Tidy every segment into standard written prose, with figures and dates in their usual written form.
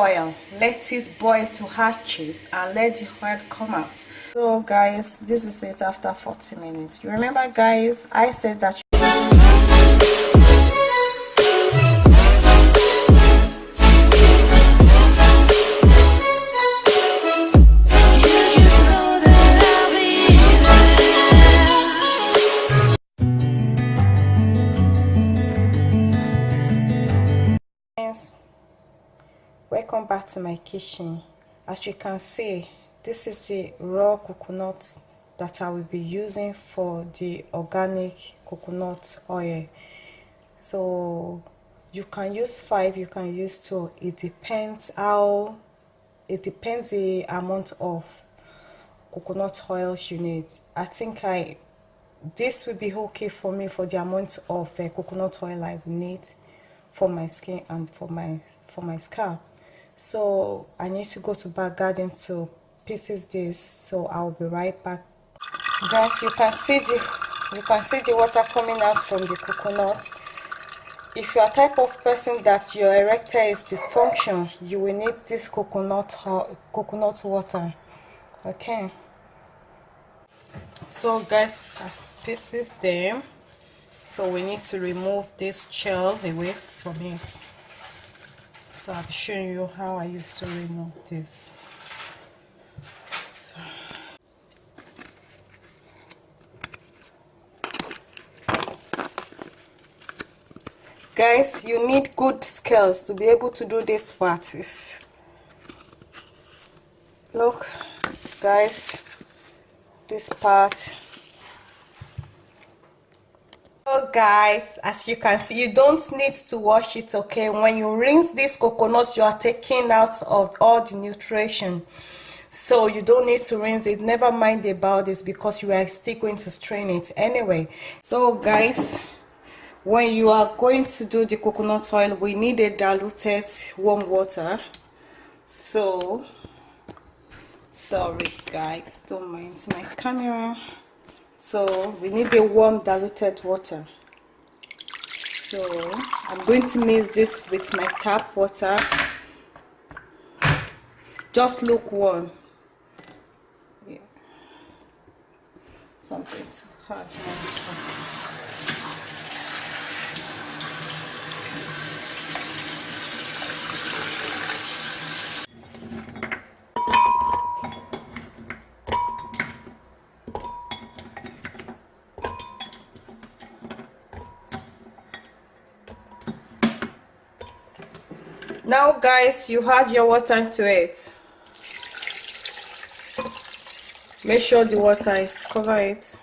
boil. Let it boil to hatches and let the oil come out. So guys, this is it after 40 minutes. You remember guys, I said that welcome back to my kitchen. As you can see, this is the raw coconut that I will be using for the organic coconut oil. So you can use 5, you can use 2. It depends the amount of coconut oils you need. I think this will be okay for me for the amount of coconut oil I will need for my skin and for my scalp. So I need to go to back garden to pieces this, so I'll be right back. Guys, you can see the water coming out from the coconut. If you are type of person that your erector is dysfunction, you will need this coconut water. Okay, so guys, I've pieces them, so we need to remove this shell away from it. So I'll be showing you how I used to remove this. So. Guys, you need good skills to be able to do this part. Look, guys, this part. So guys, as you can see, you don't need to wash it. Okay, when you rinse this coconut, you are taking out of all the nutrition, so you don't need to rinse it. Never mind about this, because you are still going to strain it anyway. So guys, when you are going to do the coconut oil, we need a diluted warm water. So sorry guys, don't mind my camera. So we need a warm diluted water. So I'm going to mix this with my tap water, just lukewarm. Yeah, something to have. Now guys, you add your water into it. Make sure the water is cover it.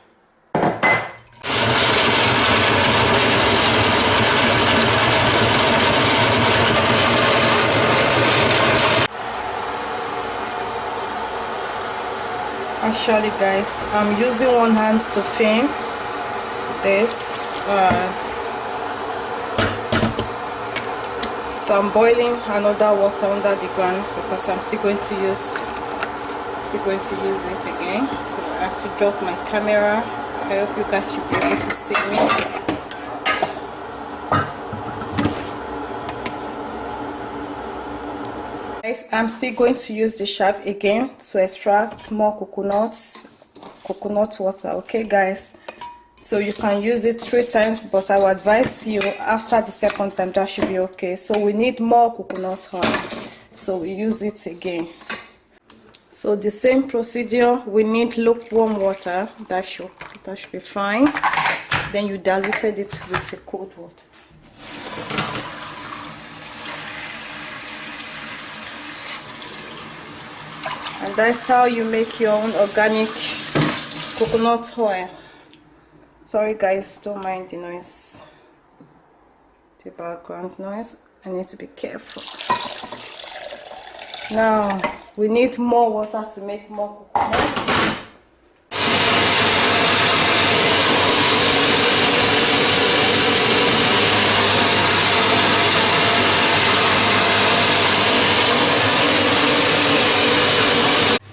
Actually guys, I'm using one hand to film this. So I'm boiling another water under the ground, because I'm still going to use it again. So I have to drop my camera. I hope you guys should be able to see me. Guys, I'm still going to use the shaft again to extract more coconut water. Okay guys, so you can use it 3 times, but I would advise you after the second time, that should be okay. So we need more coconut oil, so we use it again. So the same procedure, we need lukewarm water. That should be fine. Then you diluted it with a cold water. And that's how you make your own organic coconut oil. Sorry guys, don't mind the noise, the background noise. I need to be careful. Now we need more water to make more coconut.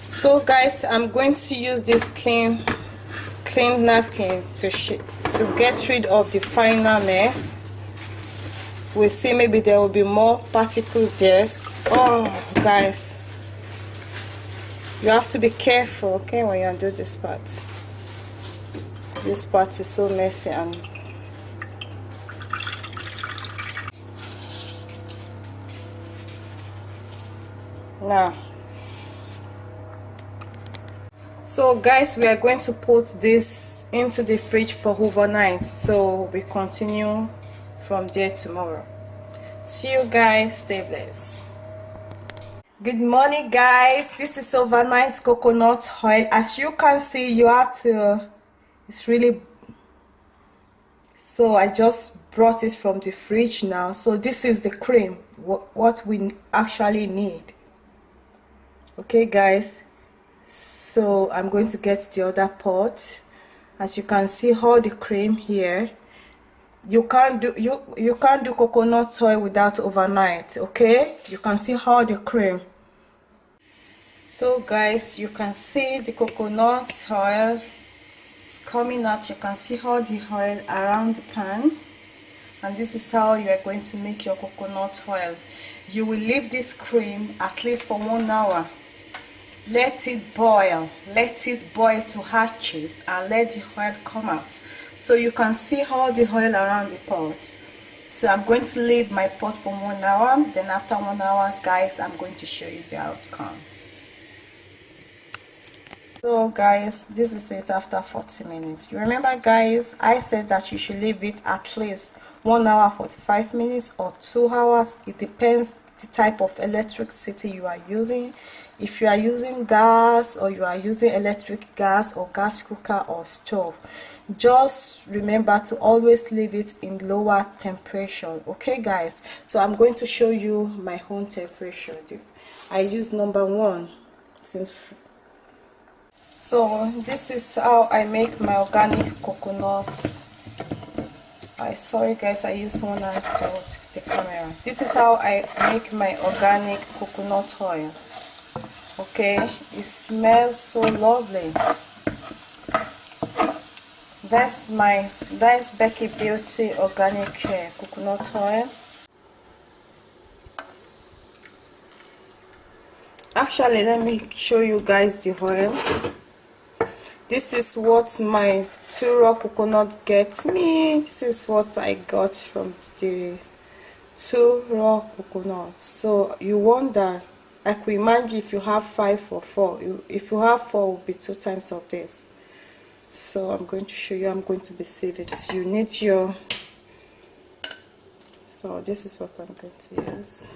So guys, I'm going to use this clean napkin to get rid of the final mess. We'll see, maybe there will be more particles there, Oh guys, you have to be careful, okay, when you do this part. This part is so messy. And now, so guys, we are going to put this into the fridge for overnight, so we continue from there tomorrow. See you guys, stay blessed. Good morning guys, this is overnight coconut oil. As you can see, you have to, it's really, so I just brought it from the fridge now. So this is the cream, what we actually need. Okay guys, so I'm going to get the other pot. As you can see, all the cream here. You can't do coconut oil without overnight, okay? You can see all the cream. So guys, you can see the coconut oil is coming out. You can see all the oil around the pan, and this is how you are going to make your coconut oil. You will leave this cream at least for 1 hour. Let it boil to hatches, and let the oil come out. So you can see all the oil around the pot. So I'm going to leave my pot for 1 hour. Then after 1 hour, guys, I'm going to show you the outcome. So guys, this is it after 40 minutes. You remember guys, I said that you should leave it at least 1 hour 45 minutes or 2 hours. It depends the type of electricity you are using. If you are using gas, or you are using electric gas or gas cooker or stove, just remember to always leave it in lower temperature, okay guys? So I'm going to show you my home temperature. I use number 1 since. So this is how I make my organic coconuts. Sorry guys, I use one hand to hold the camera. This is how I make my organic coconut oil. Okay, it smells so lovely. That's Becky Beauty organic coconut oil. Actually, let me show you guys the oil. This is what my 2 raw coconut gets me. This is what I got from the 2 raw coconuts. So you wonder, I could imagine if you have 5 or 4. If you have 4, it will be 2 times of this. So I'm going to show you. I'm going to be saving it. You need your. So this is what I'm going to use.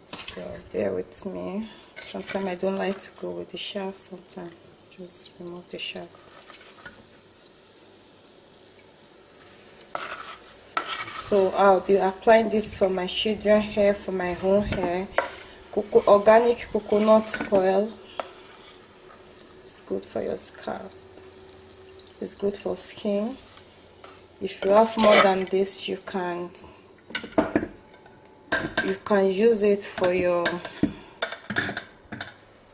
So bear with me. Sometimes I don't like to go with the shaft. Sometimes just remove the shaft. So I'll be applying this for my children hair, for my own hair. Organic coconut oil. It's good for your scalp. It's good for skin. If you have more than this, you can use it for your.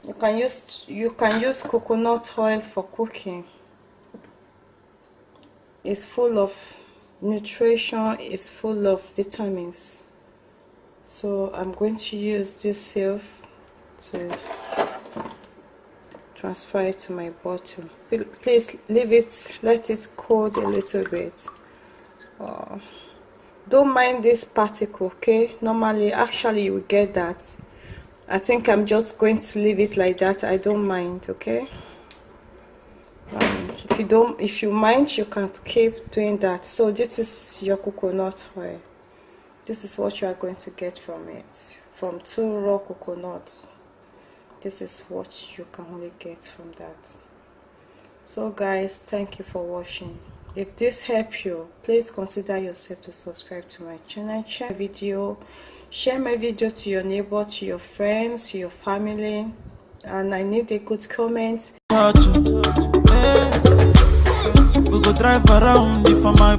You can use coconut oil for cooking. It's full of nutrition. It's full of vitamins. So I'm going to use this sieve to transfer it to my bottle. Please leave it, let it cool a little bit. Don't mind this particle, okay? Normally, actually, you will get that. I think I'm just going to leave it like that. I don't mind, okay? If you mind, you can keep doing that. So this is your coconut oil. This is what you are going to get from it. From 2 raw coconuts. This is what you can only get from that. So guys, thank you for watching. If this helped you, please consider yourself to subscribe to my channel. Share my video to your neighbor, to your friends, to your family, and I need a good comment. We go drive around if my